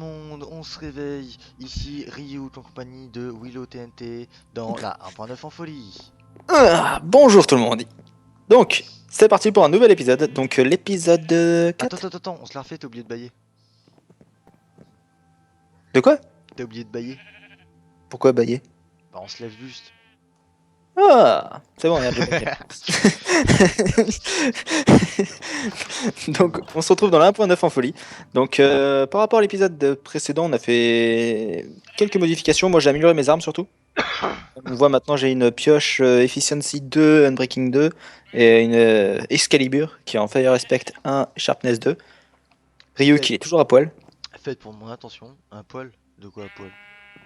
monde, on se réveille. Ici Ryuk en compagnie de Willow TNT dans la 1.9 en folie. Bonjour tout le monde. Donc, c'est parti pour un nouvel épisode. Donc, l'épisode Attends, 4. attends, attends, on se la refait, t'as oublié de bailler. De quoi? T'as oublié de bailler. Pourquoi bailler? Bah on se lève juste. Ah, c'est bon, regarde, j'ai baillé. Donc, on se retrouve dans la 1.9 en folie. Donc, par rapport à l'épisode précédent, on a fait quelques modifications. Moi, j'ai amélioré mes armes surtout. On voit maintenant, j'ai une pioche Efficiency 2, Unbreaking 2 et une Excalibur qui est en Fire Respect 1, Sharpness 2. Ryu qui est toujours à poil. Faites pour mon attention, un poil. De quoi poil?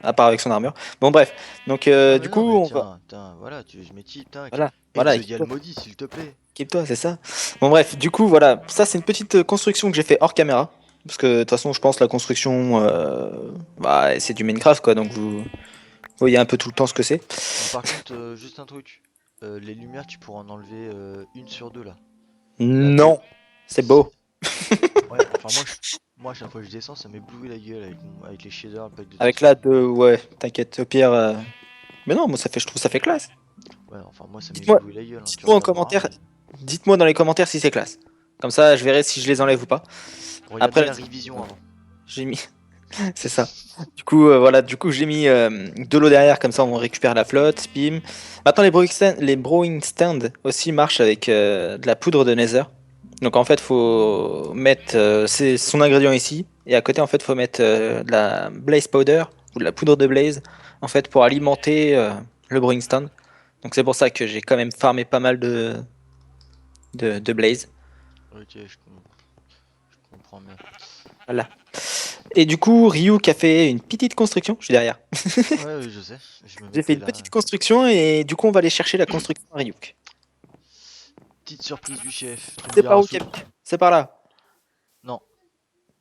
À part avec son armure. Bon bref, donc Ah mais du non coup mais on va... tiens, voilà, je mets tac. Voilà, voilà, Exodial équipe-toi, maudit s'il te plaît. équipe-toi, c'est ça. Bon bref, du coup voilà, ça c'est une petite construction que j'ai fait hors caméra. Parce que de toute façon je pense la construction, bah, c'est du Minecraft quoi, donc vous voyez un peu tout le temps ce que c'est. Bon, par contre, juste un truc. Les lumières tu pourras en enlever une sur deux là. La 2. Non, c'est beau. Ouais, enfin moi chaque fois que je descends ça m'éblouit la gueule avec les shaders, le pack de Avec texture. là de... Ouais, t'inquiète, au pire... Mais non, moi ça fait, je trouve ça fait classe. Ouais, enfin moi ça Dites-moi m'éblouit la gueule, hein. Tu dites-moi en regardes moi, commentaire, dites-moi dans les commentaires si c'est classe. Comme ça je verrai si je les enlève ou pas. regarde Après bien là, la révision avant. j'ai mis... C'est ça. Du coup, voilà, du coup j'ai mis de l'eau derrière, comme ça on récupère la flotte, bim. Maintenant les brewing stands aussi marchent avec de la poudre de Nether. Donc en fait faut mettre c'est son ingrédient ici, et à côté en fait faut mettre de la blaze powder, ou de la poudre de blaze, en fait pour alimenter le brewing stand. Donc c'est pour ça que j'ai quand même farmé pas mal de blaze. Ok, je comprends bien. Voilà. Et du coup Ryuk a fait une petite construction, je suis derrière. Ouais, oui, je sais, je me J'ai fait mettais une là. petite construction et du coup on va aller chercher la construction à Ryuk. Petite surprise du chef, tu me C'est par diras où, sous. C'est par là. Non,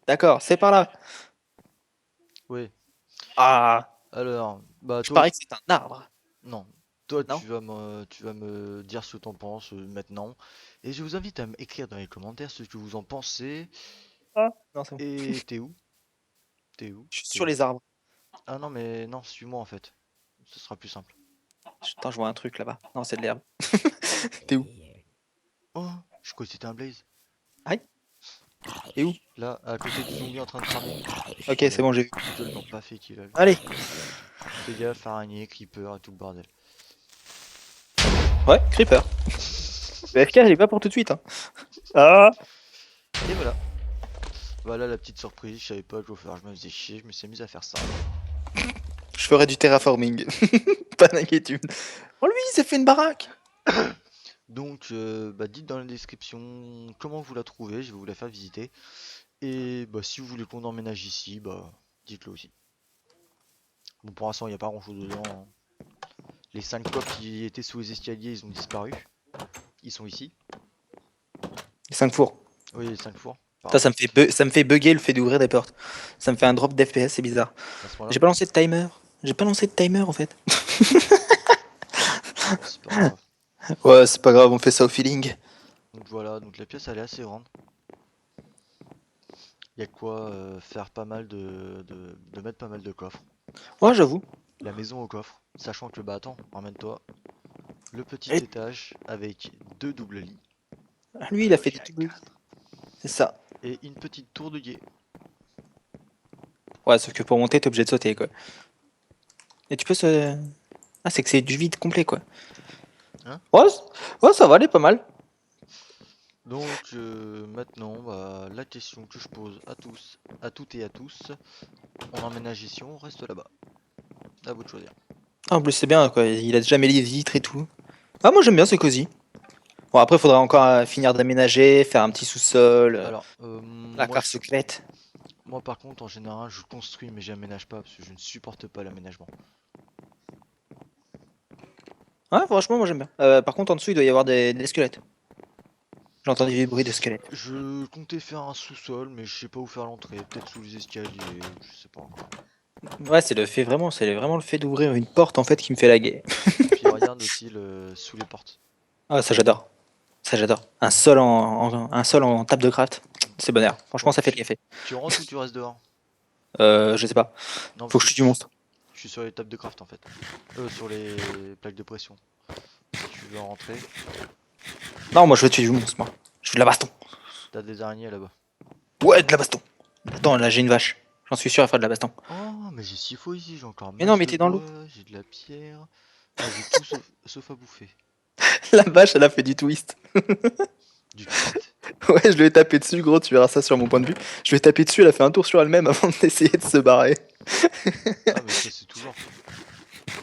D'accord, c'est par là. ouais. Ah, Alors, bah je toi, parie que c'est un arbre. non. Toi, Non? tu vas me dire ce que t'en penses maintenant. Et je vous invite à m'écrire dans les commentaires ce que vous en pensez. Ah, non, c'est bon. Et t'es où? T'es où? Je suis T'es sur où? les arbres. Ah non, mais non, suis-moi en fait. Ce sera plus simple. Attends, je vois un truc là-bas. Non, c'est de l'herbe. T'es où? Oh, je croyais que c'était un blaze. Aïe, t'es où? Là, à côté du zombie en train de cramer. Ok, Oh, c'est bon, j'ai vu. je l'ont pas fait qu'il a vu. Allez. Fais gaffe, araignée, creeper et tout le bordel. Ouais, creeper. Le FK, elle est pas pour tout de suite. Hein. Ah. Et voilà. Voilà la petite surprise, je savais pas quoi faire, je me faisais chier, je me suis amusé à faire ça. Je ferai du terraforming. Pas d'inquiétude. Oh lui, il s'est fait une baraque. Donc, bah, dites dans la description comment vous la trouvez, je vais vous la faire visiter. Et bah, si vous voulez qu'on emménage ici, bah, dites-le aussi. Bon, pour l'instant, il n'y a pas grand chose dedans, hein. Les 5 coffres qui étaient sous les escaliers, ils ont disparu. Ils sont ici. Les 5 fours. Oui, les 5 fours, Ça, pardon. ça me fait bugger le fait d'ouvrir des portes. Ça me fait un drop d'FPS, c'est bizarre. À ce moment-là, J'ai pas lancé de timer. J'ai pas lancé de timer en fait. c'est pas grave. Ouais, c'est pas grave, on fait ça au feeling. Donc voilà, donc la pièce elle est assez grande. Il y a de quoi faire pas mal de mettre pas mal de coffres. Ouais, j'avoue. La maison au coffre, sachant que bah attends, emmène-toi le petit Et étage avec 2 doubles lits lui, il a fait des trucs. C'est ça. et une petite tour de guet. Ouais, sauf que pour monter, t'es obligé de sauter, quoi. Et tu peux se... Ah, c'est que c'est du vide complet, quoi. Hein? Ouais, ouais, ça va aller pas mal. Donc maintenant, bah, la question que je pose à tous, à toutes et à tous, on emménage ici, on reste là-bas. À vous de choisir. Ah, en plus, c'est bien, quoi. Il a déjà mis les vitres et tout. Ah, moi, j'aime bien, c'est cosy. Bon, après, faudra encore finir d'aménager, faire un petit sous-sol, Alors, la cave secrète. moi par contre, en général, je construis mais j'aménage pas parce que je ne supporte pas l'aménagement. Ouais, franchement, moi, j'aime bien. Par contre, en dessous, il doit y avoir des squelettes. J'ai entendu des bruits de squelettes. Je comptais faire un sous-sol, mais je sais pas où faire l'entrée. Peut-être sous les escaliers, je sais pas encore. Ouais, c'est vraiment le fait d'ouvrir une porte, en fait, qui me fait laguer. Puis regarde aussi sous les portes. Ah, ça, j'adore. Ça, j'adore. Un sol en table de craft. C'est bonheur. Franchement, Bon, ça fait le café. tu rentres ou tu restes dehors? Je sais pas. Non, Faut parce que que je tue du monstre. je suis sur les tables de craft en fait. Sur les plaques de pression. Si tu veux en rentrer, Non, moi je veux tuer du monstre, moi. Je veux de la baston. t'as des araignées là-bas. Ouais, de la baston. Attends, là j'ai une vache. J'en suis sûr, elle fera de la baston. Oh, mais j'ai 6 fois ici, j'ai encore Mais non, masse mais de t'es dans l'eau. bois, j'ai de la pierre. Ah, j'ai tout sauf à bouffer. La vache, elle a fait du twist. Du twist. Ouais, je lui ai tapé dessus, gros, tu verras ça sur mon point de vue. Je lui ai tapé dessus, elle a fait un tour sur elle-même avant d'essayer de se barrer. Ah, mais ça c'est tout genre.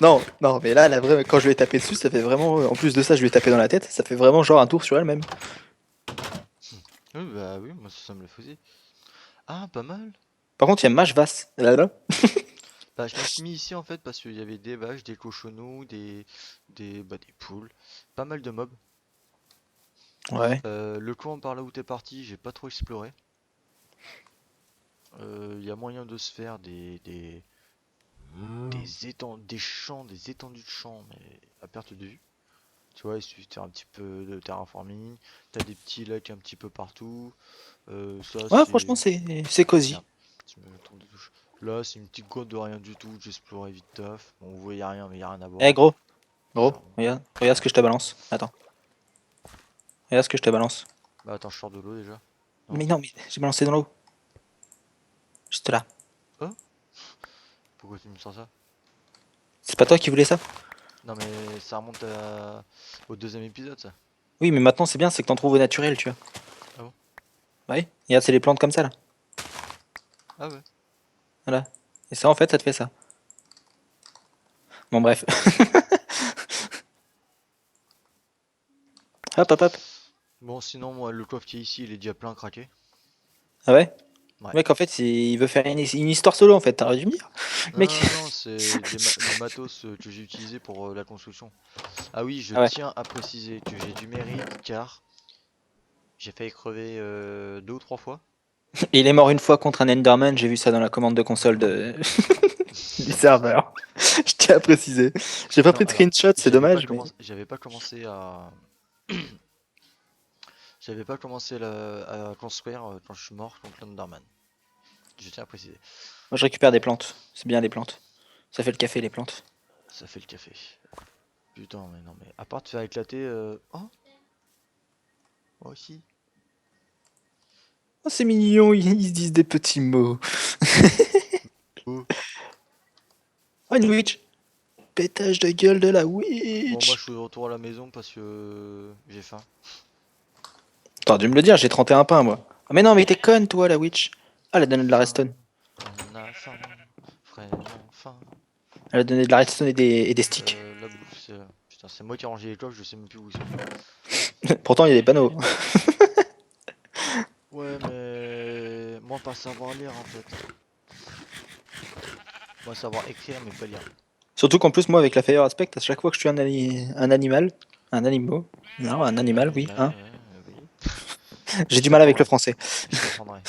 Non, non, mais là, quand je lui ai tapé dessus, ça fait vraiment. En plus de ça, je lui ai tapé dans la tête, ça fait vraiment genre un tour sur elle-même. Oui, bah oui, moi ça me le faisait. Ah, pas mal. Par contre, il y a Mage Vasse. Là, là. Bah, je me suis mis ici en fait parce qu'il y avait des vaches, des cochonneaux, des poules, pas mal de mobs. Ouais. Le coin par là où t'es parti, j'ai pas trop exploré. Il y a moyen de se faire des champs, des étendues de champs, mais à perte de vue. Tu vois, il suffit de faire un petit peu de terraforming. T'as des petits lacs un petit peu partout. Ça, Ouais, c'est. franchement, c'est cosy. Merde, je me tourne de touche. Là, c'est une petite grotte de rien du tout. J'explorais vite taf. Bon, vous voyez rien, mais y a rien à Eh, voir. gros, gros, Charbon. regarde ce que je te balance. Attends, regarde ce que je te balance. Bah, attends, je sors de l'eau déjà. Non? Mais non, mais j'ai balancé dans l'eau. Juste là. Oh? Pourquoi tu me sors ça? C'est pas toi qui voulais ça? Non, mais ça remonte au deuxième épisode, ça. Oui, mais maintenant, c'est bien, c'est que t'en trouves au naturel, tu vois. Ah bon? Bah oui, regarde, c'est les plantes comme ça, là. Ah ouais. Voilà. Et ça, en fait, ça te fait ça. Bon, bref. Hop, hop, hop. Bon, sinon, moi, le coffre qui est ici, il est déjà plein craqué. Ah ouais? Ouais. Le mec, en fait, il veut faire une histoire solo, en fait. T'aurais dû me dire. Mec. Non, non, c'est du matos que j'ai utilisé pour la construction. Ah oui, je Ah ouais. tiens à préciser que j'ai du mérite car j'ai failli crever 2 ou 3 fois. Et il est mort une fois contre un Enderman, j'ai vu ça dans la commande de console du serveur. Je tiens à préciser. J'ai pas Non, pris de alors, screenshot, c'est dommage, mais. j'avais pas commencé à, j'avais pas commencé à construire quand je suis mort contre l'Underman. Je tiens à préciser. Moi, je récupère des plantes. C'est bien les plantes. Ça fait le café, les plantes. Ça fait le café. Putain, mais non, mais à part te faire éclater, oh, moi aussi. Oh, c'est mignon, ils se disent des petits mots. Oh. Oh, une witch. Pétage de gueule de la Bon, moi witch. je suis de retour à la maison parce que j'ai faim. T'aurais dû me le dire, j'ai 31 pains, moi. Ah, mais non, mais t'es conne, toi, la witch. Ah, elle a donné de la Faim, redstone. on a faim, vraiment faim. Elle a donné de la redstone et des sticks. La bouffe, c'est là. Putain, c'est moi qui ai rangé les coques, je sais même plus où ils sont. Pourtant, il y a des panneaux. Ouais, mais moi pas savoir lire en fait. Moi savoir écrire mais pas lire. Surtout qu'en plus, moi, avec la Fire Aspect, à chaque fois que je tue un animal, un animal, non, un animal, oui, Ouais, hein, oui. j'ai Je du mal avec le t'apprendrai. français. Je t'apprendrai.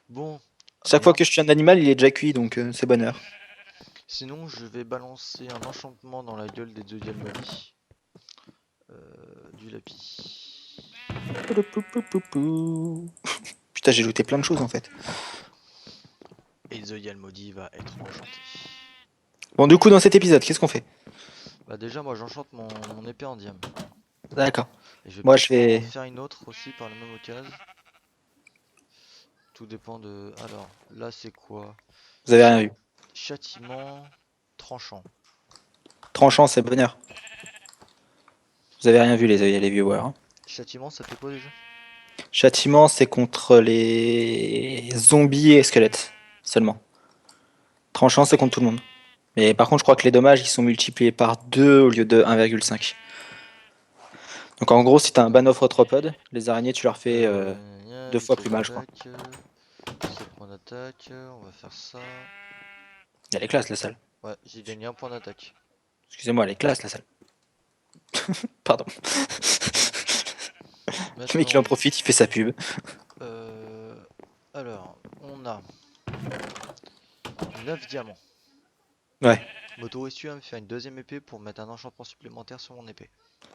Bon, Chaque fois rien. que je tue un animal, il est déjà cuit, donc c'est bonheur. Sinon, je vais balancer un enchantement dans la gueule des Zodial Modi. Du lapis. Putain, j'ai looté plein de choses en fait. Et Zodial Modi va être enchanté. Bon, du coup, dans cet épisode, qu'est-ce qu'on fait? Bah déjà, moi j'enchante mon épée en diam. D'accord. Et je vais Moi, je peut-être en vais. faire une autre aussi par la même occasion. Tout dépend de... Alors, là c'est quoi? Vous avez rien vu. Châtiment tranchant. Tranchant, c'est bonheur. Vous avez rien vu, les viewers, hein. Châtiment, ça fait quoi déjà? Châtiment, c'est contre les zombies et squelettes seulement. Tranchant, c'est contre tout le monde. Mais par contre, je crois que les dommages, ils sont multipliés par 2 au lieu de 1,5. Donc en gros, si t'as un ban of arthropode, les araignées, tu leur fais deux fois Vitesse plus mal, je crois. d'attaque. 7 points d'attaque. On va faire ça. Elle est classe, la salle. Ouais, j'ai gagné un point d'attaque. Excusez-moi, elle est classe, la salle. Pardon. Le mec, il en Maintenant, profite, il fait sa pub. euh, alors, on a 9 diamants. Ouais. M'autorises-tu à me faire une deuxième épée pour mettre un enchantement supplémentaire sur mon épée?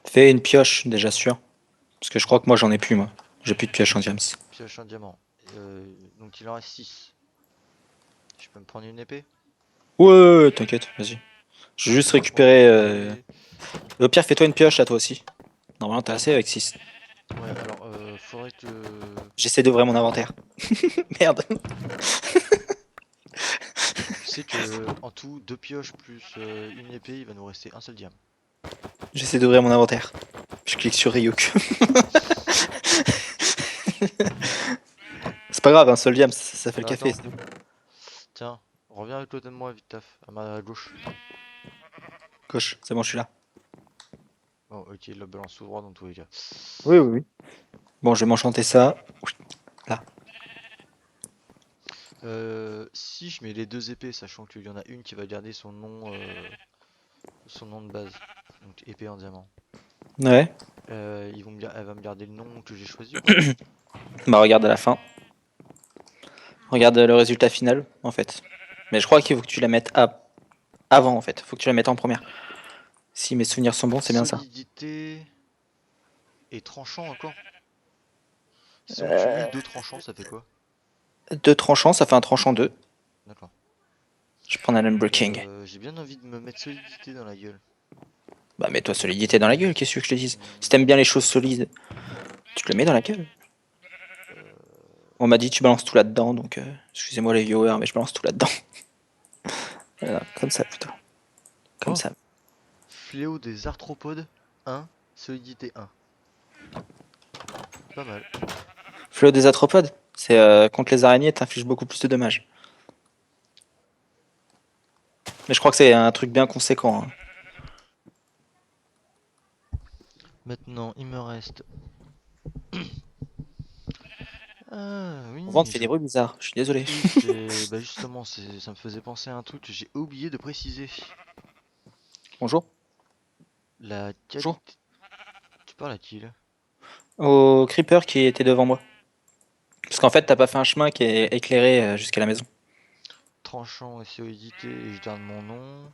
Fais une pioche, déjà sûr. Parce que je crois que moi, j'en ai plus, moi. J'ai plus de pioche en diams. Pioche un diamant. Donc il en reste 6. Je peux me prendre une épée? Ouais, t'inquiète, vas-y. Je vais juste Je vais me prendre récupérer. une épée. Au pire, fais-toi une pioche à toi aussi. Normalement, t'as assez avec 6. Ouais, alors faudrait que... J'essaie d'ouvrir mon inventaire. Merde. Tu sais que en tout, deux pioches plus une épée, il va nous rester un seul diamant. J'essaie d'ouvrir mon inventaire. Je clique sur Ryuk. C'est pas grave, un seul diam, ça fait le café. Attends, tiens, reviens avec côté de moi, vite taf, à ma gauche. Gauche, c'est bon, je suis là. Bon, ok, la balance tout droit dans tous les cas. Oui, oui, oui. Bon, je vais m'enchanter ça. Là. Si je mets les deux épées, sachant qu'il y en a une qui va garder son nom de base, donc épée en diamant. Ouais. Elle va me garder le nom que j'ai choisi ou pas? Bah, regarde à la fin. Regarde le résultat final, en fait. Mais je crois qu'il faut que tu la mettes avant, en fait. Faut que tu la mettes en première. Si mes souvenirs sont bons, c'est bien ça. Solidité et tranchant encore. Si on cumule deux tranchants, ça fait quoi? Deux tranchants, ça fait un tranchant 2. D'accord. Je prends un unbreaking. J'ai bien envie de me mettre solidité dans la gueule. Bah, mets-toi solidité dans la gueule, qu'est-ce que je te dise? Si t'aimes Hmm, bien les choses solides, tu te le mets dans la gueule. euh, On m'a dit tu balances tout là-dedans, donc excusez-moi les viewers, mais je balance tout là-dedans. Voilà, comme ça plutôt. Comme Oh! ça. Fléau des arthropodes 1, solidité 1. Pas mal. Fléau des arthropodes, c'est contre les araignées, t'infliges beaucoup plus de dommages. Mais je crois que c'est un truc bien conséquent, hein. Maintenant, il me reste. Ah Souvent, on te oui, fait des bruits bizarres, je suis désolé. oui, bah justement, ça me faisait penser à un truc que j'ai oublié de préciser. Bonjour. La Bonjour. qualité. Tu parles à qui là? Au creeper qui était devant moi. Parce qu'en fait, t'as pas fait un chemin qui est éclairé jusqu'à la maison. Tranchant et solidité et je garde mon nom.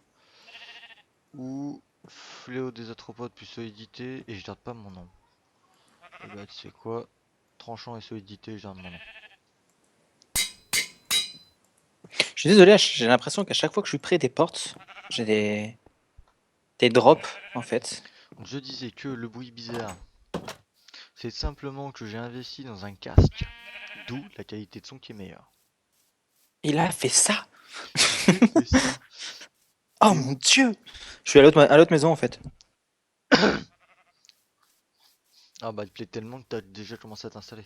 Ou fléau des arthropodes plus solidité et je garde pas mon nom. Et bah tu sais quoi? Tranchant et solidité, je garde mon nom. Je suis désolé, j'ai l'impression qu'à chaque fois que je suis près des portes, j'ai des drops en fait. Donc je disais que le bruit bizarre, c'est simplement que j'ai investi dans un casque. D'où la qualité de son qui est meilleure. Il a fait ça. J'ai fait ça. Oh Et mon oui. dieu. Je suis à l'autre maison en fait. Ah bah il plaît tellement que t'as déjà commencé à t'installer.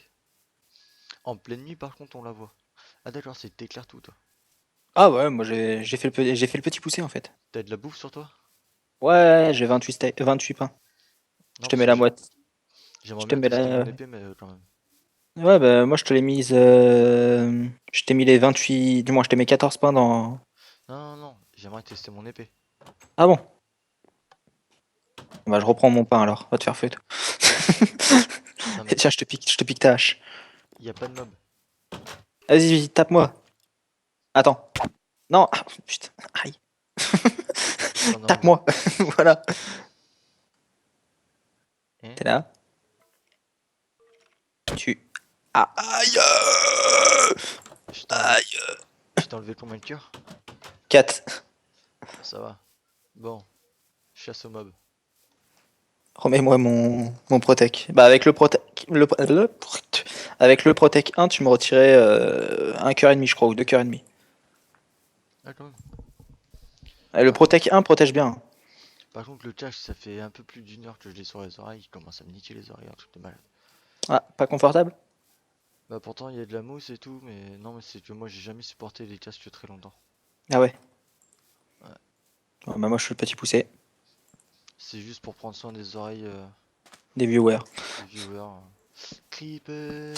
En pleine nuit par contre on la voit. Ah d'accord, c'est t'éclaires tout toi. Ah ouais, moi j'ai fait le petit poussé en fait. T'as de la bouffe sur toi? Ouais, j'ai 28 pains. Je Non te parce mets que la moitié. Je j'aimerais te bien mets tester mon la. épée mais quand même. Ouais, bah moi je te l'ai mise. Je t'ai mis les 28. Du moins, je t'ai mis 14 pains dans. Non non non, j'aimerais tester mon épée. Ah bon? Bah je reprends mon pain alors. Va te faire foutre. Non Et mais tiens, je te pique ta hache. y a pas de mob. Vas-y, tape-moi. Attends. Non, ah, putain. Aïe. J'en ai enlevé. Tape-moi. Voilà. Hein? T'es là. Tu. Ah, aïe. Je t'ai enlevé. Aïe. Je t'ai enlevé combien de cœurs? 4. Ça va. Bon, chasse au mob. Remets-moi mon Protec. Bah avec le Protec. Avec le Protec 1, tu me retirais un cœur et demi, je crois, ou 2 cœurs et demi. Ah quand même. Et le Par contre, Protec 1 protège bien. le cache, ça fait un peu plus d'une heure que je l'ai sur les oreilles. Il commence à me niquer les oreilles, un truc de malade. Ah, pas confortable? Bah pourtant il y a de la mousse et tout, mais non mais c'est que moi j'ai jamais supporté les casques très longtemps. Ah ouais. Ouais. Ouais, bah moi je suis le petit poussé C'est juste pour prendre soin des oreilles des viewers. des viewers. Creeper.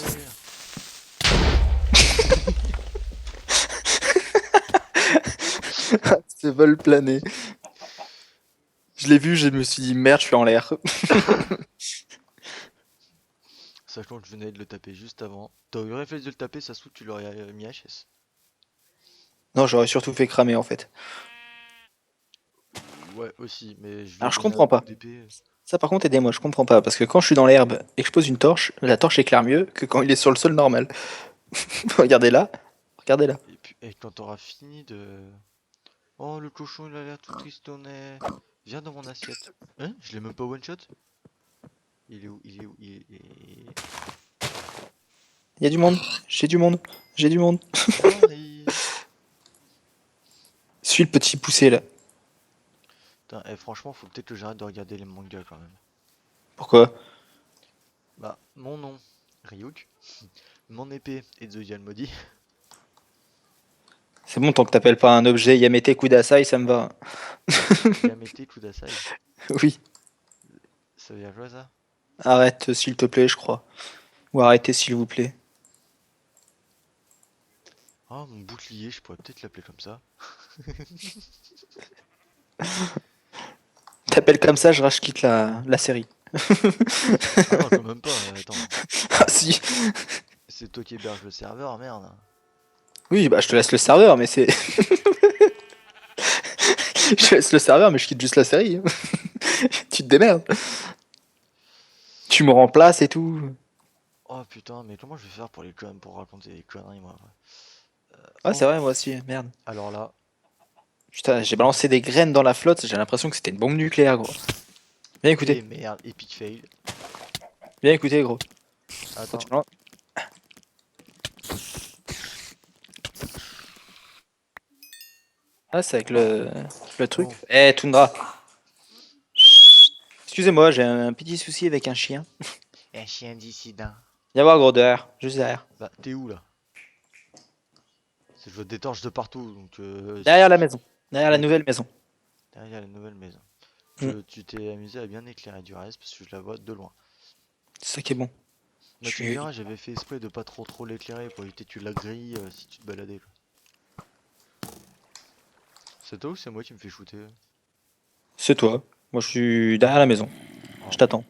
Ce vol plané. Je l'ai vu, je me suis dit merde, je suis en l'air. Sachant que je venais de le taper juste avant. T'as eu le réflexe de le taper, ça se trouve tu l'aurais mis HS. Non, j'aurais surtout fait cramer en fait. Ouais aussi, mais je lui ai Alors je donné un comprends coup pas. d'épée. Ça par contre, aidez-moi, je comprends pas. Parce que quand je suis dans l'herbe et que je pose une torche, la torche éclaire mieux que quand il est sur le sol normal. Regardez là. Regardez là. Et Et quand t'auras fini de... Oh, le cochon, il a l'air tout tristonnet. Viens dans mon assiette. Hein? Je l'ai même pas one shot? Il est où? Il est où? Il y a du monde. J'ai du monde. J'ai du monde. J'arrive. Suis le petit poussé là. Putain, franchement, faut peut-être que j'arrête de regarder les mangas quand même. Pourquoi? Bah, mon nom, Ryuk. Mon épée, Ezoya le maudit. C'est bon, tant que t'appelles pas un objet Yamete Kudasai, ça me va. Yamete Kudasai. Oui. Ça veut dire quoi ça? Arrête, s'il te plaît, je crois. Ou arrêtez, s'il vous plaît. Oh, mon bouclier, je pourrais peut-être l'appeler comme ça. T'appelles comme ça, je rage quitte la série. Ah non, quand même pas, attends. Ah si. C'est toi qui héberge le serveur, merde. Oui, bah je te laisse le serveur, mais c'est. Je te laisse le serveur, mais je quitte juste la série. Tu te démerdes. Tu me remplaces et tout. Oh putain, mais comment je vais faire pour les connes, pour raconter des conneries, moi? Ouais, c'est Oh, vrai, moi aussi, merde. alors là, Putain, j'ai balancé des graines dans la flotte, j'ai l'impression que c'était une bombe nucléaire, gros. Viens écouter, et merde, epic fail. viens écouter, gros. Quand tu Attends, balances- Ah, c'est avec le truc. bon, Eh, Tundra. Excusez-moi, j'ai un petit souci avec un chien. un chien dissident. Viens voir, gros, derrière, juste derrière. Bah, t'es où là? Je veux des torches de partout, donc Derrière la maison. Derrière la oui, nouvelle maison. derrière la nouvelle maison. Hmm, Tu t'es amusé à bien éclairer du reste parce que je la vois de loin. c'est ça qui est bon. Je Bah, tu me suis. diras, j'avais fait exprès de pas trop l'éclairer pour éviter que tu la grilles si tu te baladais, quoi. C'est toi ou c'est moi qui me fais shooter? C'est toi. Moi, je suis derrière la maison. Je Oh, t'attends.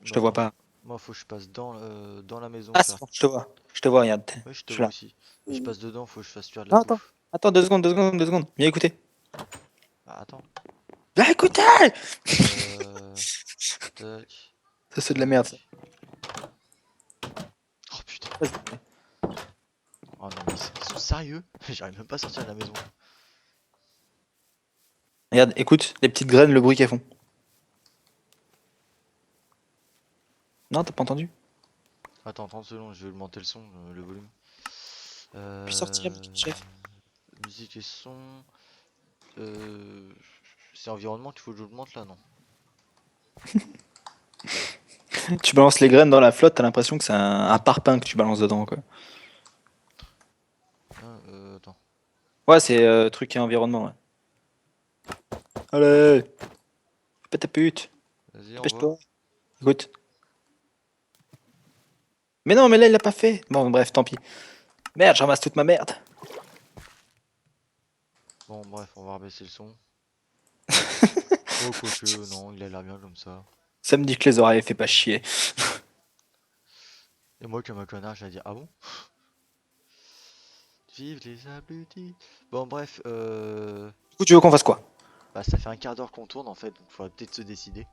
Je bah te vois attends, pas. moi faut que je passe dans la maison Ah, c'est faire. bon, je te vois. Je te vois, regarde. Oui, je te Je suis vois là. aussi. Mais je passe dedans, faut que je fasse cuire de la Non, attends. bouffe. Attends, 2 secondes, 2 secondes, 2 secondes. Viens écouter. Bah attends. Viens écouter! Euh... Tac, Ça, c'est de la merde, ça. tac. Oh putain. Oh non mais ils sont sérieux? J'arrive même pas à sortir de la maison. Regarde, écoute les petites graines, le bruit qu'elles font. Non, t'as pas entendu? Attends, 30 secondes, je vais augmenter le son, le volume. Puis sortir, Euh... chef. Musique et son. Euh... C'est environnement qu'il faut que j'augmente là, non? Tu balances les graines dans la flotte, t'as l'impression que c'est un parpaing que tu balances dedans, quoi. Hein, attends. Ouais, c'est truc et environnement, ouais. Allez, fais pas ta pute. Vas-y, envoie. Dépêche-toi. Écoute. Mais non, mais là, il l'a pas fait. Bon, bref, tant pis. Merde, je ramasse toute ma merde. Bon, bref, on va rebaisser le son. Oh, quoique, non, il a l'air bien comme ça. Ça me dit que les oreilles, fais pas chier. Et moi, comme un connard, j'allais dire, ah bon? Vive les abrutis. Bon, bref, Du coup, tu veux qu'on fasse quoi? bah, ça fait un quart d'heure qu'on tourne en fait, donc faudrait peut-être se décider.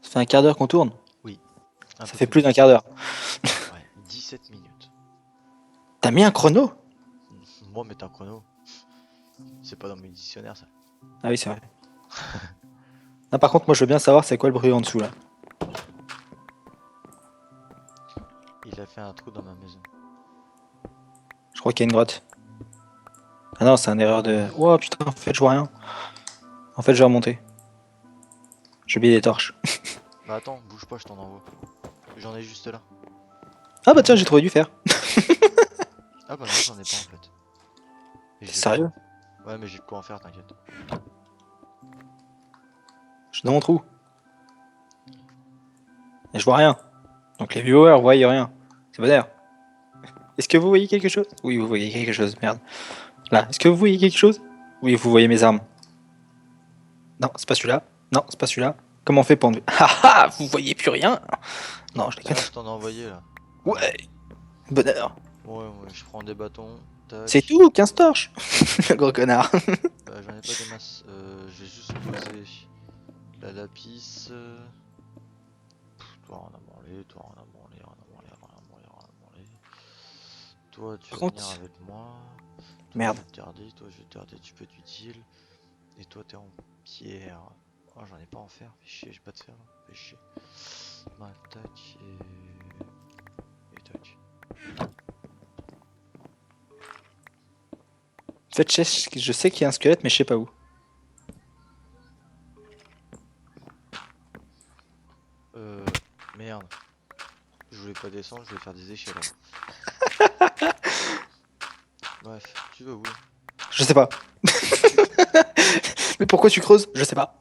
Ça fait un quart d'heure qu'on tourne. Oui, un Ça peu fait plus d'un plus. quart d'heure. Ouais, 17 minutes. T'as mis un chrono? Moi, mettre un chrono, c'est pas dans mes dictionnaires ça. Ah oui, c'est vrai. Ah, par contre, moi, je veux bien savoir c'est quoi le bruit en dessous, là. Il a fait un trou dans ma maison. Je crois qu'il y a une grotte. Ah non, c'est une erreur de... Oh putain, en fait, je vois rien. En fait, je vais remonter. J'ai oublié des torches. Bah attends, bouge pas, je t'en envoie. J'en ai juste là. Ah bah tiens, j'ai trouvé du fer. Ah bah non, j'en ai pas en fait. Et T'es j'ai de sérieux? quoi. Ouais, mais j'ai de quoi en faire, t'inquiète. Je suis dans mon trou. Et je vois rien. Donc les viewers voient rien. C'est bonheur. Est-ce que vous voyez quelque chose? Oui, vous voyez quelque chose, merde. Là, est-ce que vous voyez quelque chose? Oui, vous voyez mes armes. Non, c'est pas celui-là. Non, c'est pas celui-là. Comment on fait pour enlever? Ah ah, vous voyez plus rien? Non, je déconne. Tiens, je t'en ai envoyé là. Regarde. Ouais, bonheur. Ouais, ouais, je prends des bâtons. C'est Tac. tout, 15 torches. Le gros connard. J'en ai pas des masses. Je vais juste poser la lapis. Toi, on a branlé, toi, on a branlé, on a branlé, on a branlé, on a branlé. Toi, tu Par vas venir contre, avec moi. Toi, je merde. vais te garder. Toi, je vais te garder. Tu peux t'utile. Et toi, t'es en pierre. Oh, j'en ai pas en fer. Fais chier, j'ai pas de fer là. Fais chier. Bah, tac et tac. En fait, je sais qu'il y a un squelette, mais je sais pas où. Euh, merde. Je voulais pas descendre, je voulais faire des échelles avant. Bref, tu vas où là? Je sais pas. Mais pourquoi tu creuses? Je sais pas.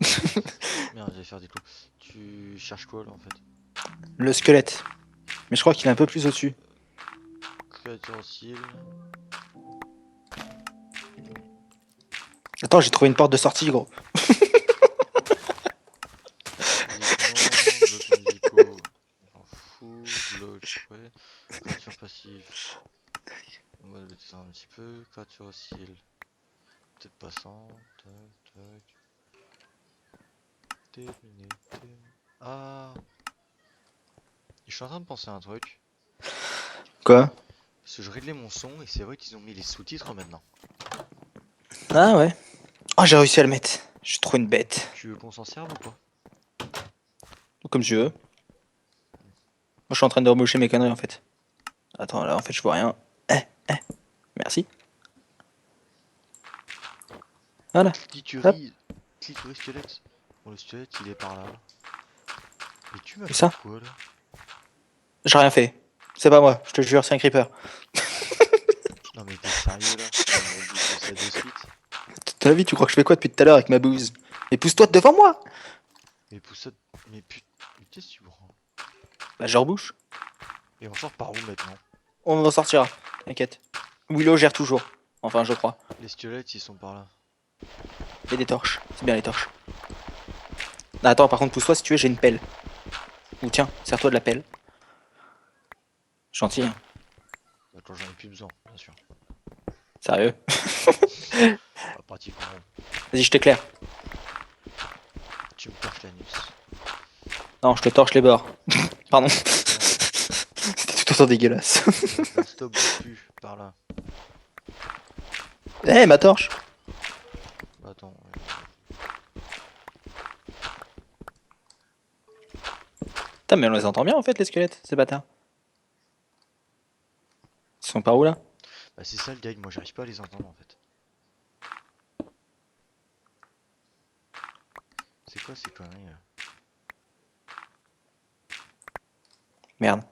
Merde, j'allais faire des clous. Tu cherches quoi là en fait? Le squelette. Mais je crois qu'il est un peu plus au-dessus. Créature hostile. Attends, j'ai trouvé une porte de sortie, gros. Physiquement, blocs musicaux. On s'en fout. Bloc, ouais. Créature passive. On va le mettre ça un petit peu. Créature hostile. Peut-être passant. Tac, tac. Terminé, terminé. Ah! Je suis en train de penser à un truc. Quoi? Parce que je réglais mon son et c'est vrai qu'ils ont mis les sous-titres maintenant. Ah ouais. Oh, j'ai réussi à le mettre. Je suis trop une bête. Tu veux qu'on s'en serve ou pas? Comme je veux. Moi, je suis en train de reboucher mes conneries en fait. Attends, là, en fait, je vois rien. Eh, eh. Merci. Voilà. Hop, Clitoris. Clitoris squelette. Bon, le squelette il est par là. Mais tu m'as c'est fait ça. quoi là? J'ai rien fait. C'est pas moi, je te jure, c'est un creeper. Non mais t'es sérieux là? Tu vas me rebooster ça de suite? T'as vu, tu crois que je fais quoi depuis tout à l'heure avec ma bouse? Mais pousse-toi devant moi! Mais pousse ça. Mais putain, mais qu'est-ce que tu prends? Bah, je rebouche. Et on sort par où maintenant? On en sortira. T'inquiète. Willow gère toujours. Enfin, je crois. Les squelettes ils sont par là. Et des torches. C'est bien les torches. Ah, attends, par contre, pousse-toi si tu veux, j'ai une pelle. Ou tiens, sers-toi de la pelle. Gentil, hein. Bah, quand j'en ai plus besoin, bien sûr. Sérieux. Bah, pratiquement. Vas-y, je t'éclaire. Tu me torches l'anus. Non, je te torche les bords. Pardon. Merde. C'était tout autant dégueulasse. La stop bouge plus par là. Eh, ma torche! Bah, attends. Putain, mais on les entend bien en fait, les squelettes, ces bâtards. Ils sont par où là? Bah, c'est ça le gag, moi j'arrive pas à les entendre en fait. C'est quoi ces conneries là? Merde.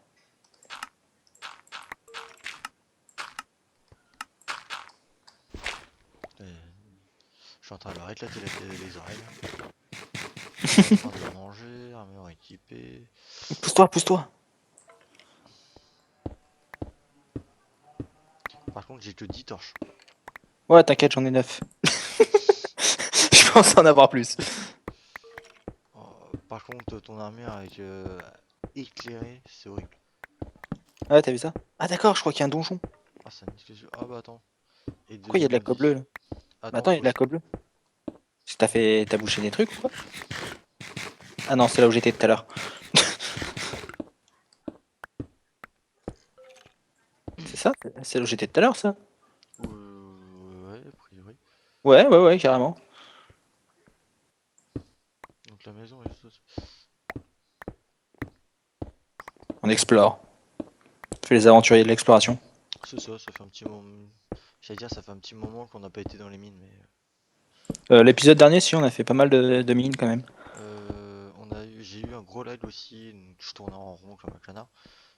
Je suis en train de leur éclater les oreilles. Ils sont en train de manger, armure équipée. Pousse-toi, pousse-toi. Par contre, j'ai que 10 torches. Ouais, t'inquiète, j'en ai 9. Je pense en avoir plus. Oh, par contre, ton armure avec éclairée, c'est horrible. Ah, t'as vu ça? Ah, d'accord, je crois qu'il y a un donjon. Ah, ça me nique les yeux. Ah, bah attends. Et Pourquoi il y a de la deuxième colle vie. bleue là? Bah, Attends, attends, il y a faut de la que colle bleue. Si t'as bouché des trucs ou quoi? Ah non, c'est là où j'étais tout à l'heure. C'est ça? C'est là où j'étais tout à l'heure, ça? ouais, a priori. Ouais, ouais, ouais, carrément. Donc la maison est juste. On explore. On fait les aventuriers de l'exploration. C'est ça fait un petit moment. J'allais dire, ça fait un petit moment qu'on n'a pas été dans les mines, mais. L'épisode dernier, si, on a fait pas mal de mines quand même. J'ai eu un gros lag aussi, donc je tournais en rond comme un canard.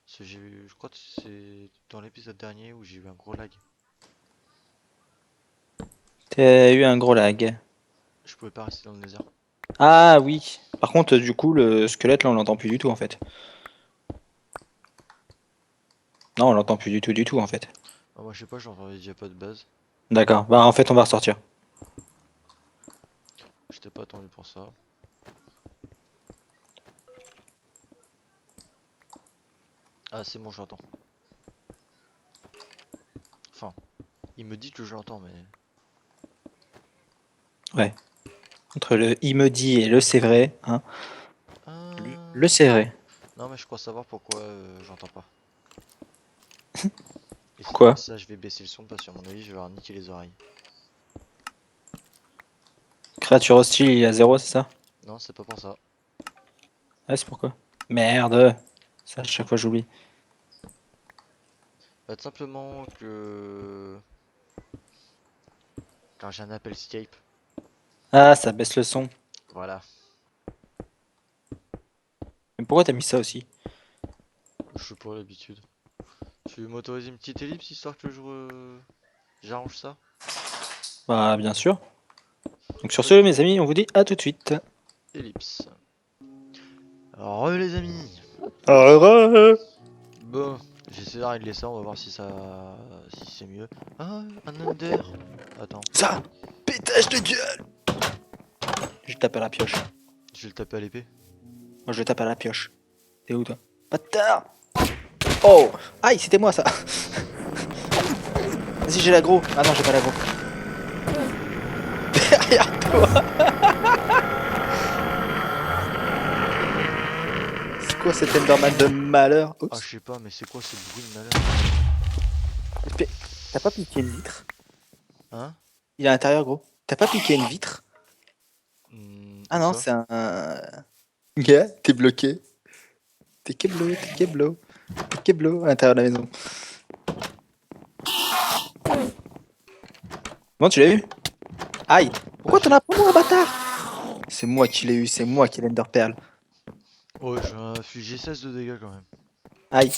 Parce que je crois que c'est dans l'épisode dernier où j'ai eu un gros lag. T'as eu un gros lag. Je pouvais pas rester dans le désert. Ah oui. Par contre, du coup, le squelette, là, on l'entend plus du tout en fait. Non, on l'entend plus du tout en fait. Ah, moi je sais pas, j'entendais déjà pas de base. D'accord. Bah, en fait, on va ressortir. J'étais pas attendu pour ça. Ah, c'est bon, j'entends. Enfin, il me dit que je l'entends, mais. Ouais. Entre le il me dit et le c'est vrai, hein. Ah. Le c'est vrai. Non, mais je crois savoir pourquoi j'entends pas. Et Pourquoi? Ça, je vais baisser le son parce qu'à mon avis, je vais leur niquer les oreilles. Créature hostile, il est à 0, c'est ça? Non, c'est pas pour ça. Ouais, c'est pourquoi? Merde! Ça, à chaque fois, j'oublie. Bah, tout simplement que quand j'ai un appel Skype, Ah, ça baisse le son. voilà, Mais pourquoi t'as mis ça aussi? je suis pas l'habitude. Tu veux m'autoriser une petite ellipse histoire que j'arrange ça? Bah, bien sûr. Donc, sur ce, Vas-y, mes amis, on vous dit à tout de suite. ellipse. Alors, les amis, Heureux. bon, j'essaie de régler ça, on va voir si c'est mieux. Ah, un under. Attends, Ça! Pétage de gueule! Je tape à la pioche. je vais le taper à l'épée. Moi, je le tape à la pioche. T'es où, toi? Bâtard! Oh! Aïe, c'était moi, ça! Vas-y, j'ai l'agro. Ah non, j'ai pas l'agro. Derrière toi! C'est quoi cet Enderman de malheur? Ah, je Oups. sais pas, mais c'est quoi ce bruit de malheur? T'as pas piqué une vitre? Hein? Il est à l'intérieur, gros. T'as pas piqué une vitre? Ah Où non, ça? c'est un... Gars, t'es bloqué. T'es keblo, t'es keblo. T'es keblo à l'intérieur de la maison. Bon, tu l'as eu? Aïe! Bah, Pourquoi t'en as pas moi, bâtard? C'est moi qui l'ai eu, c'est moi qui l'ai l'Ender Pearl. ouais, j'ai infligé 16 de dégâts quand même. Aïe!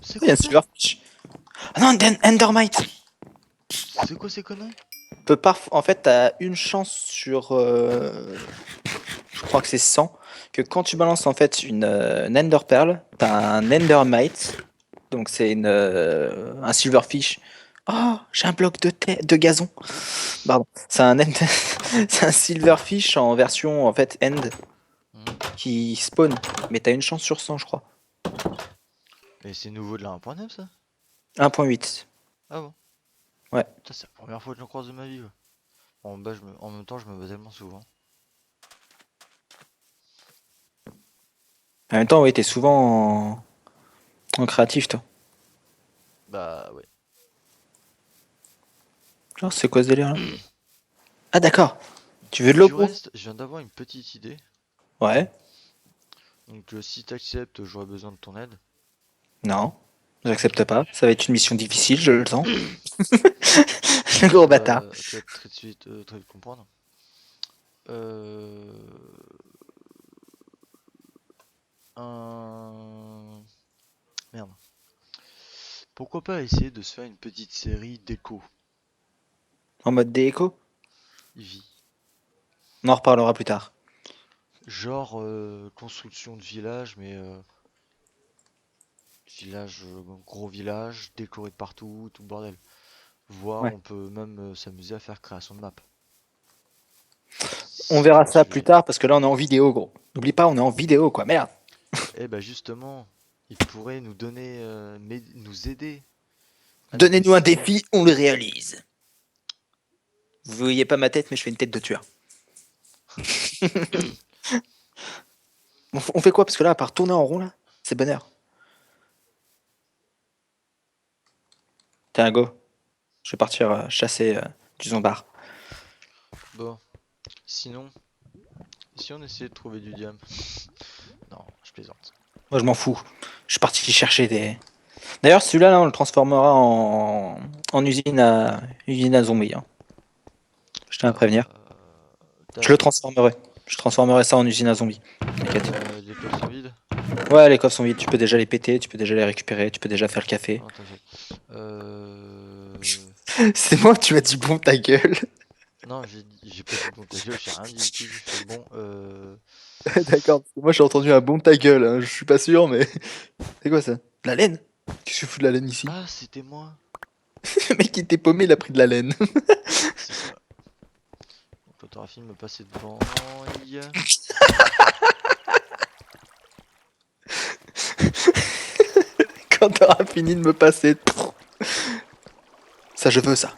C'est Il y a quoi un ça? Silverfish. Ah non, Endermite! C'est quoi ces conneries? En fait, t'as une chance sur... je crois que c'est 100. Que quand tu balances en fait une Ender Pearl, t'as un Endermite. Donc c'est un Silverfish. Oh, j'ai un bloc de gazon. Pardon. C'est un Silverfish en version en fait End Hmm. qui spawn. Mais t'as une chance sur 100, je crois. Mais c'est nouveau de la 1.9 ça? 1.8. Ah bon? Ouais. Putain, c'est la première fois que j'en croise de ma vie. Ouais. En même temps, je me bats tellement souvent. En même temps, ouais, t'es souvent en créatif, toi. Bah ouais. Genre, c'est quoi ce délire là? Ah, d'accord. Tu veux de l'eau Du pour? reste, je viens d'avoir une petite idée. Ouais. Donc si t'acceptes, j'aurai besoin de ton aide. Non. J'accepte pas. Ça va être une mission difficile, je le sens. Le gros bâtard. Tu vas très vite comprendre. Euh... Un... Merde. Pourquoi pas essayer de se faire une petite série d'écho, En mode déco? Ivy. On en reparlera plus tard. Genre construction de village, mais village, gros village, décoré de partout, tout le bordel. Voire Ouais. on peut même s'amuser à faire création de map. On Si tu verra vois ce ça que je veux plus dire. tard parce que là, on est en vidéo, gros. N'oublie pas, on est en vidéo, quoi. Merde. Eh bah justement, il pourrait nous donner, nous aider à nous Donnez-nous un décider. défi, on le réalise. Vous voyez pas ma tête, mais je fais une tête de tueur. On fait quoi? Parce que là, à part tourner en rond, là, c'est bonheur. T'es un go. Je vais partir chasser du zombard. Bon, sinon, si on essayait de trouver du diam. Non, je plaisante. Moi, je m'en fous. Je suis parti chercher des. D'ailleurs, celui-là, là, on le transformera en usine à zombies, hein. Je tiens à prévenir. Je le T'as transformerai. Je transformerai ça en usine à zombies. T'inquiète. les coffres sont vides? Ouais, les coffres sont vides. Tu peux déjà les péter, tu peux déjà les récupérer, tu peux déjà faire le café. Non, t'inquiète. C'est moi, tu m'as dit bon ta gueule. Non, j'ai pas dit bon ta gueule, j'ai rien dit du tout, j'ai fait bon, D'accord. Parce que moi, j'ai entendu un bon ta gueule, hein. Je suis pas sûr, mais. C'est quoi ça? De la laine? Qu'est-ce que tu fous de la laine ici? Ah, c'était moi! Le mec qui était paumé, il a pris de la laine. C'est ça. Donc quand t'auras fini de me passer devant, Quand t'auras fini de me passer. Ça, je veux ça.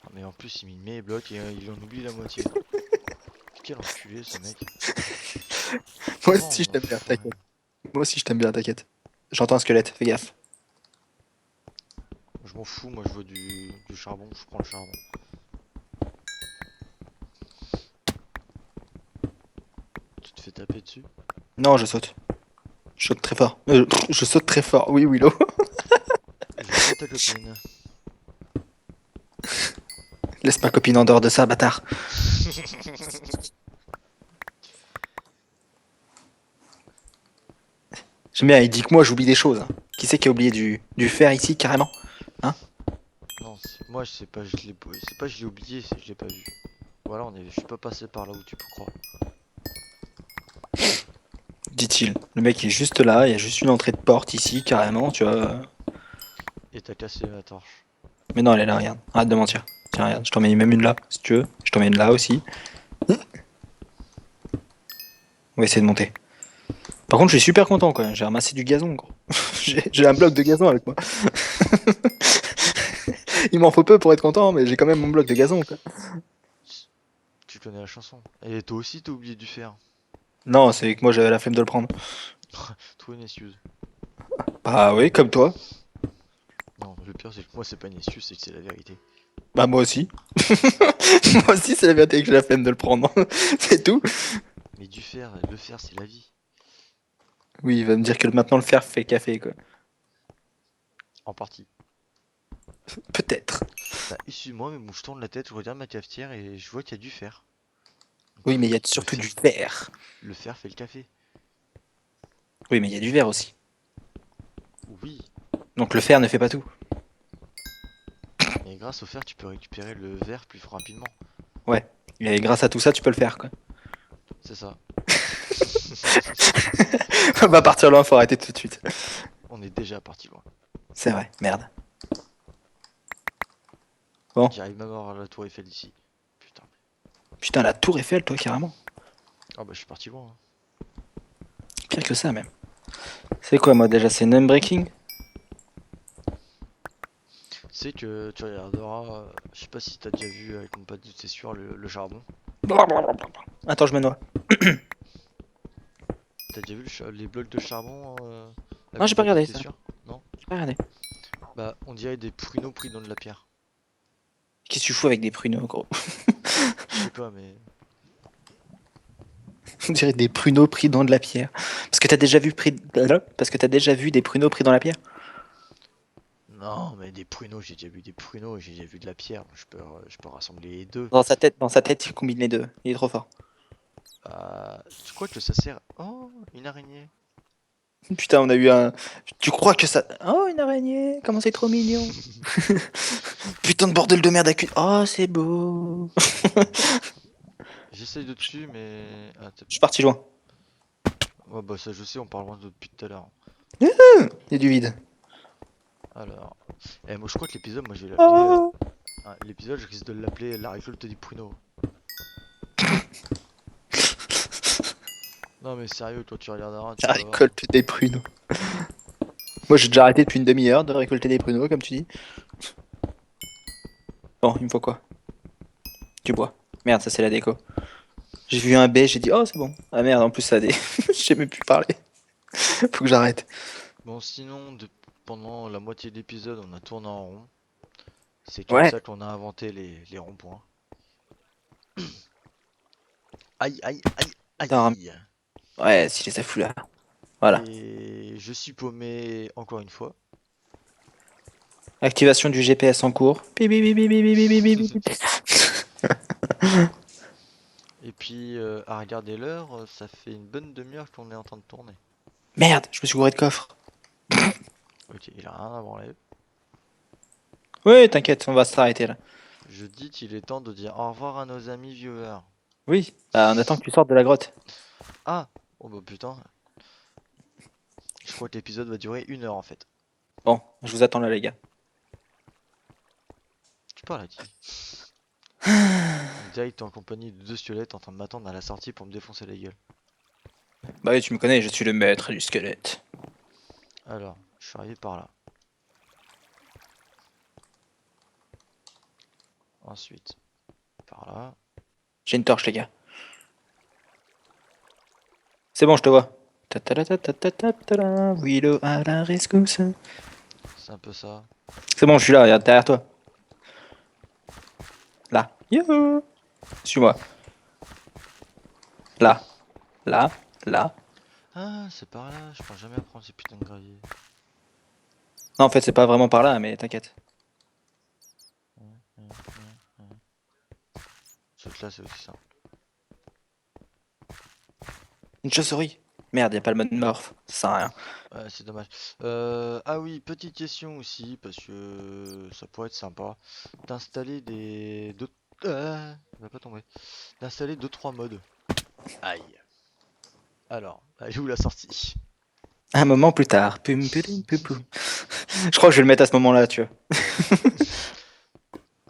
Ah, mais en plus il met mes blocs et il en oublie la moitié. Quel enculé ce mec. Moi Vraiment aussi, je t'aime bien, enfoiré. t'inquiète. Moi aussi, je t'aime bien, t'inquiète. J'entends un squelette, fais gaffe. Je m'en fous, moi je veux du charbon, je prends le charbon. Tu te fais taper dessus? Non, je saute. Je saute très fort. Je saute très fort, oui, Willow. Je vois ta copine. Laisse ma copine en dehors de ça, bâtard. J'aime bien, il dit que moi j'oublie des choses, hein. Qui c'est qui a oublié du fer ici, carrément? Hein? Non, moi je sais pas, c'est pas je l'ai oublié, c'est que je l'ai pas vu. Voilà, je suis pas passé par là où tu peux croire. Dit-il. Le mec est juste là, il y a juste une entrée de porte ici, carrément, tu vois. Et t'as cassé ma torche. Mais non, elle est là, regarde. Arrête de mentir. Tiens, regarde, je t'en mets même une là, si tu veux. Je t'en mets une là aussi. On va essayer de monter. Par contre, je suis super content, quoi. J'ai ramassé du gazon, gros. J'ai un bloc de gazon avec moi. Il m'en faut peu pour être content, mais j'ai quand même mon bloc de gazon, quoi. Tu connais la chanson. Et toi aussi t'as oublié du fer. Non, c'est que moi j'avais la flemme de le prendre. Trop une excuse. Bah oui, comme toi. Non, le pire c'est que moi c'est pas une excuse, c'est que c'est la vérité. Bah moi aussi. Moi aussi, c'est la vérité que j'ai la flemme de le prendre. C'est tout. Mais du fer, le fer c'est la vie. Oui, il va me dire que maintenant le fer fait le café, quoi. En partie. Peut-être. Bah excuse-moi, mais bon, je tourne la tête, je regarde ma cafetière et je vois qu'il y a du fer. Donc, Oui, mais il y a le surtout fer, du fer. le fer fait le café. Oui, mais il y a du verre aussi. Oui, Donc le fer ne fait pas tout. et grâce au fer tu peux récupérer le verre plus rapidement. Ouais. Et grâce à tout ça, tu peux le faire, quoi. C'est ça. On va partir loin, faut arrêter tout de suite. On est déjà parti loin. C'est vrai, merde. Bon. J'arrive même à voir la tour Eiffel d'ici. Putain. Putain, la tour Eiffel, toi, carrément. Ah bah je suis parti loin, hein. Pire que ça, même. C'est quoi, moi, déjà? C'est name breaking? C'est que tu regarderas, je sais pas si t'as déjà vu avec mon pote, c'est sûr, le charbon. Attends, je me noie. T'as déjà vu les blocs de charbon avec Non, mon j'ai pas pote, regardé c'est ça. sûr? Non? J'ai pas regardé. Bah on dirait des pruneaux pris dans de la pierre. Qu'est-ce que tu fous avec des pruneaux, gros? Je sais pas, mais On dirait des pruneaux pris dans de la pierre. Parce que t'as déjà vu Parce que t'as déjà vu des pruneaux pris dans la pierre? non, mais des pruneaux, j'ai déjà vu des pruneaux, j'ai déjà vu de la pierre. Je peux rassembler les deux. Dans sa tête, il combine les deux. Il est trop fort. Tu crois que ça sert? Oh, une araignée. Putain, on a eu un. Tu crois que ça. Oh, une araignée! Comment c'est trop mignon! Putain de bordel de merde à cul. Oh, c'est beau! J'essaye de dessus, mais Je suis parti loin. ouais, bah ça je sais, on parle loin depuis tout à l'heure. Il y a du vide. Alors, moi je crois que l'épisode, moi je vais l'appeler. Oh! L'épisode, je risque de l'appeler la récolte des pruneaux. Non mais sérieux, toi tu regarderas, tu La vas voir. récolte des pruneaux. Moi, j'ai déjà arrêté depuis une demi-heure de récolter des pruneaux, comme tu dis. Bon, il me faut quoi? Du bois. Merde, ça c'est la déco. J'ai vu un B, j'ai dit, oh, c'est bon. Ah merde, en plus ça a des. J'ai même plus parler. Faut que j'arrête. Bon, sinon, pendant la moitié de l'épisode, on a tourné en rond. C'est comme Ouais. ça qu'on a inventé les ronds-points. Aïe, aïe, aïe, Putain, aïe. ouais, si les a fous là. Voilà. Et je suis paumé encore une fois. Activation du GPS en cours. Bip, bip, bip, bip, bip, bip, bip, bip, bip. Et puis, à regarder l'heure, ça fait une bonne demi-heure qu'on est en train de tourner. Merde, je me suis gouré de coffre. Ok, il a rien à branler. Oui, t'inquiète, on va s'arrêter là. Je dis qu'il est temps de dire au revoir à nos amis viewers. Oui. Bah, on attend que tu sortes de la grotte. Ah! Oh bah putain, je crois que l'épisode va durer 1 heure en fait. Bon, je vous attends là, les gars. Tu parles à qui? On dirait que t'es en compagnie de deux squelettes en train de m'attendre à la sortie pour me défoncer la gueule. Bah oui, tu me connais, je suis le maître du squelette. Alors, je suis arrivé par là. Ensuite, par là. J'ai une torche, les gars. C'est bon, je te vois. Ta-ta-ta-ta-ta-ta-ta-ta. Willow à la rescousse. C'est un peu ça. C'est bon, je suis là, regarde, derrière toi. Là. Youhou. Suis-moi. Là. Là. Là. Ah, c'est par là, je pense jamais à prendre ces putains de graviers. Non, en fait, c'est pas vraiment par là, mais t'inquiète. Saute là, c'est aussi ça. Une chauve-souris. Merde, y a pas le mode morph. Ça sert à rien. Ouais, c'est dommage. Ah oui, petite question aussi, parce que ça pourrait être sympa. D'installer des... D'autres... il va pas tomber. D'installer 2-3 modes. Aïe. Alors, elle est où la sortie? Un moment plus tard. Pum, pum, pum, pum. Je crois que je vais le mettre à ce moment-là, tu vois.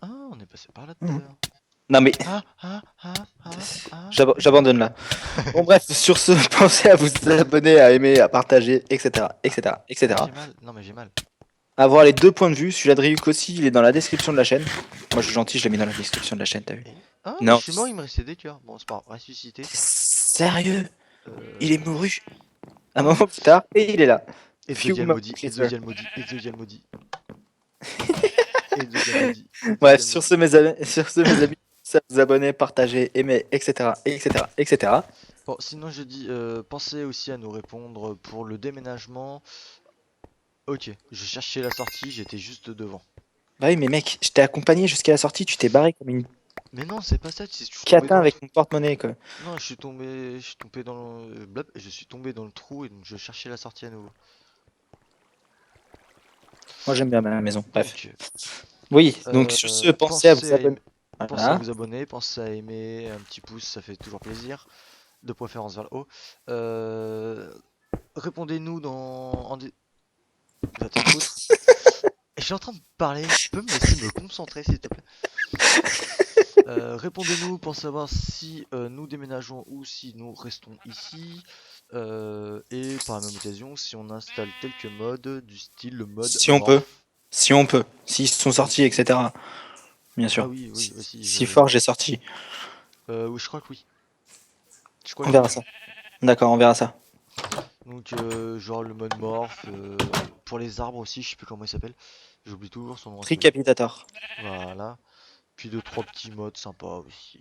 Ah, on est passé par là tout à l'heure. Non, mais Ah, ah, ah, ah, ah. j'abandonne là. Bon, bref, sur ce, pensez à vous abonner, à aimer, à partager, etc. etc. etc. J'ai mal. Non, mais j'ai mal. À voir les deux points de vue. Celui-là de Ryuk aussi, il est dans la description de la chaîne. Moi, je suis gentil, je l'ai mis dans la description de la chaîne, t'as vu? Ah, mais Non. je suis mort, il me restait des cœurs. Bon, c'est pas grave, ressuscité. T'es sérieux? Euh... Il est mouru. Un moment plus tard, et il est là. Few Exodial moments maudit, later. Exodial maudit, Exodial maudit. Exodial maudit, Bref, Exodial sur maudit. ce, mes amis, ça vous abonner, partager, aimer, etc., etc., etc. Bon, sinon je dis, pensez aussi à nous répondre pour le déménagement. Ok, je cherchais la sortie, j'étais juste devant. Bah oui, mais mec, je t'ai accompagné jusqu'à la sortie, tu t'es barré comme une Mais non, c'est pas ça, je suis tombé catin dans le trou. avec mon porte-monnaie, quoi. Non, je suis tombé dans le... blop, je suis tombé dans le trou et donc je cherchais la sortie à nouveau. Moi, j'aime bien ma maison. Bref. Donc, Oui, donc sur ce, pensez à vous abonner. pensez à Voilà. vous abonner, pensez à aimer, un petit pouce, ça fait toujours plaisir. De préférence vers le haut. Euh, Répondez-nous Va te foutre. Je suis en train de parler, tu peux me laisser me concentrer s'il te plaît. Répondez-nous pour savoir si nous déménageons ou si nous restons ici. Et par la même occasion, si on installe quelques modes du style le mode Si on peut. morph. Si on peut. S'ils sont sortis, etc. Bien Ah sûr. oui, oui, aussi, Si fort j'ai sorti. oui, je crois que oui. Je crois On que j'ai verra vu. ça. D'accord, on verra ça. Donc, genre le mode morph. Pour les arbres aussi, je sais plus comment il s'appelle. J'oublie toujours son nom à ce jeu. Tricapitator. Voilà. Puis deux, trois petits modes sympas aussi.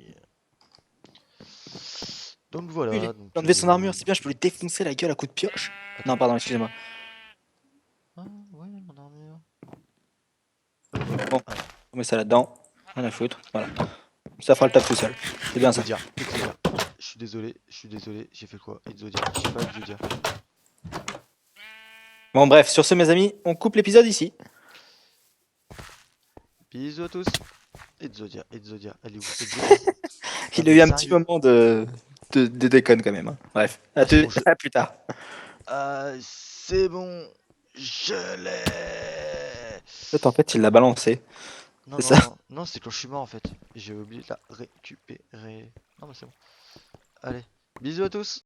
Donc Lui, il voilà, a donc enlevé son armure, c'est bien, je peux lui défoncer la gueule à coups de pioche. attends. Non, pardon, excusez-moi. Ah ouais, mon armure. Bon, Ah, on met ça là-dedans. Rien à foutre. Voilà. Ça fera le taf tout seul. C'est bien ça. Exodia, Exodia. Je suis désolé, j'ai fait quoi? Exodia, j'ai pas Exodia. Bon, bref, sur ce, mes amis, on coupe l'épisode ici. Bisous à tous. Exodia, Exodia, elle est où? Exodia. Non Il a mais eu un petit sérieux. moment de déconne quand même, hein. Bref, Ah c'est bon, à plus tard. ah, c'est bon, je l'ai. En fait, il l'a balancé. Non, C'est non, ça. non, non, c'est quand je suis mort en fait. J'ai oublié de la récupérer. Non mais c'est bon. Allez, bisous à tous.